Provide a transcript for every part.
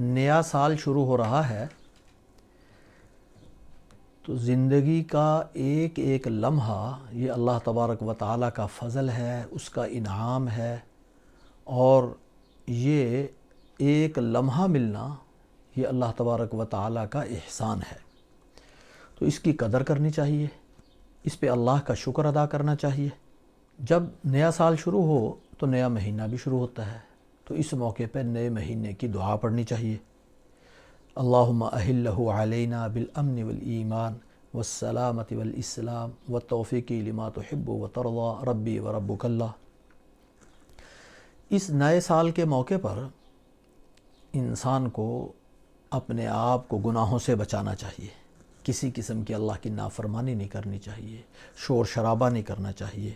نیا سال شروع ہو رہا ہے تو زندگی کا ایک ایک لمحہ یہ اللہ تبارک و تعالیٰ کا فضل ہے، اس کا انعام ہے، اور یہ ایک لمحہ ملنا یہ اللہ تبارک و تعالیٰ کا احسان ہے۔ تو اس کی قدر کرنی چاہیے، اس پہ اللہ کا شکر ادا کرنا چاہیے۔ جب نیا سال شروع ہو تو نیا مہینہ بھی شروع ہوتا ہے، تو اس موقع پہ نئے مہینے کی دعا پڑھنی چاہیے۔ اللہم احلہ علینا بالامن والایمان والسلامت والاسلام والتوفیق لما تحب وترضى ربی وربک اللہ۔ اس نئے سال کے موقع پر انسان کو اپنے آپ کو گناہوں سے بچانا چاہیے، کسی قسم کی اللہ کی نافرمانی نہیں کرنی چاہیے، شور شرابہ نہیں کرنا چاہیے،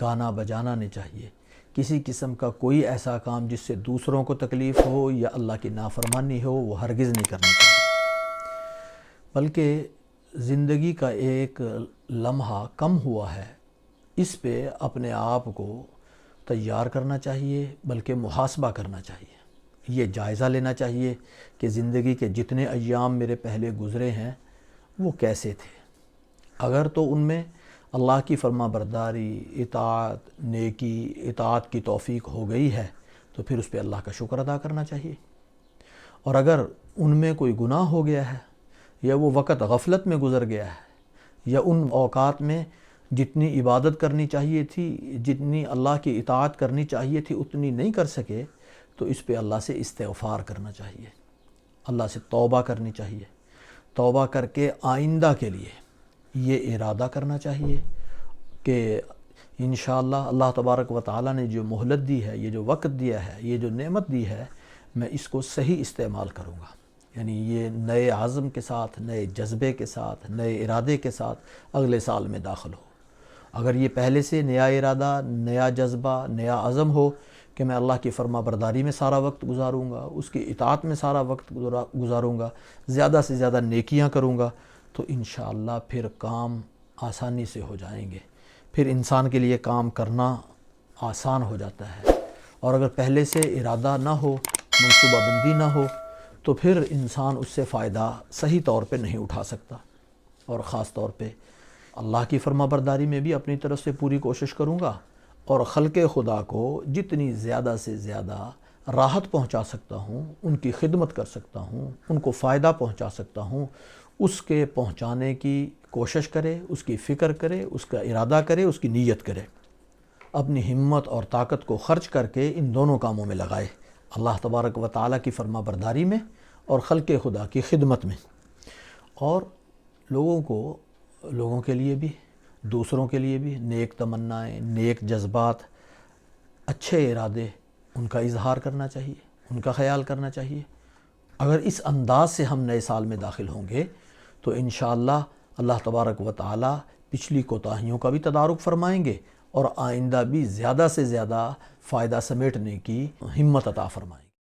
گانا بجانا نہیں چاہیے، کسی قسم کا کوئی ایسا کام جس سے دوسروں کو تکلیف ہو یا اللہ کی نافرمانی ہو وہ ہرگز نہیں کرنی چاہیے۔ بلکہ زندگی کا ایک لمحہ کم ہوا ہے، اس پہ اپنے آپ کو تیار کرنا چاہیے، بلکہ محاسبہ کرنا چاہیے، یہ جائزہ لینا چاہیے کہ زندگی کے جتنے ایام میرے پہلے گزرے ہیں وہ کیسے تھے۔ اگر تو ان میں اللہ کی فرما برداری، اطاعت، نیکی، اطاعت کی توفیق ہو گئی ہے تو پھر اس پہ اللہ کا شکر ادا کرنا چاہیے، اور اگر ان میں کوئی گناہ ہو گیا ہے یا وہ وقت غفلت میں گزر گیا ہے یا ان اوقات میں جتنی عبادت کرنی چاہیے تھی، جتنی اللہ کی اطاعت کرنی چاہیے تھی اتنی نہیں کر سکے، تو اس پہ اللہ سے استغفار کرنا چاہیے، اللہ سے توبہ کرنی چاہیے۔ توبہ کر کے آئندہ کے لیے یہ ارادہ کرنا چاہیے کہ انشاءاللہ اللہ تبارک و تعالیٰ نے جو مہلت دی ہے، یہ جو وقت دیا ہے، یہ جو نعمت دی ہے، میں اس کو صحیح استعمال کروں گا۔ یعنی یہ نئے عزم کے ساتھ، نئے جذبے کے ساتھ، نئے ارادے کے ساتھ اگلے سال میں داخل ہو۔ اگر یہ پہلے سے نیا ارادہ، نیا جذبہ، نیا عزم ہو کہ میں اللہ کی فرما برداری میں سارا وقت گزاروں گا، اس کی اطاعت میں سارا وقت گزاروں گا، زیادہ سے زیادہ نیکیاں کروں گا، تو انشاءاللہ پھر کام آسانی سے ہو جائیں گے، پھر انسان کے لیے کام کرنا آسان ہو جاتا ہے۔ اور اگر پہلے سے ارادہ نہ ہو، منصوبہ بندی نہ ہو، تو پھر انسان اس سے فائدہ صحیح طور پہ نہیں اٹھا سکتا۔ اور خاص طور پہ اللہ کی فرما برداری میں بھی اپنی طرف سے پوری کوشش کروں گا، اور خلق خدا کو جتنی زیادہ سے زیادہ راحت پہنچا سکتا ہوں، ان کی خدمت کر سکتا ہوں، ان کو فائدہ پہنچا سکتا ہوں، اس کے پہنچانے کی کوشش کرے، اس کی فکر کرے، اس کا ارادہ کرے، اس کی نیت کرے، اپنی ہمت اور طاقت کو خرچ کر کے ان دونوں کاموں میں لگائے، اللہ تبارک و تعالیٰ کی فرما برداری میں اور خلق خدا کی خدمت میں۔ اور لوگوں کے لیے بھی، دوسروں کے لیے بھی نیک تمنائیں، نیک جذبات، اچھے ارادے، ان کا اظہار کرنا چاہیے، ان کا خیال کرنا چاہیے۔ اگر اس انداز سے ہم نئے سال میں داخل ہوں گے تو انشاءاللہ اللہ تبارک و تعالیٰ پچھلی کوتاہیوں کا بھی تدارک فرمائیں گے، اور آئندہ بھی زیادہ سے زیادہ فائدہ سمیٹنے کی ہمت عطا فرمائیں گے۔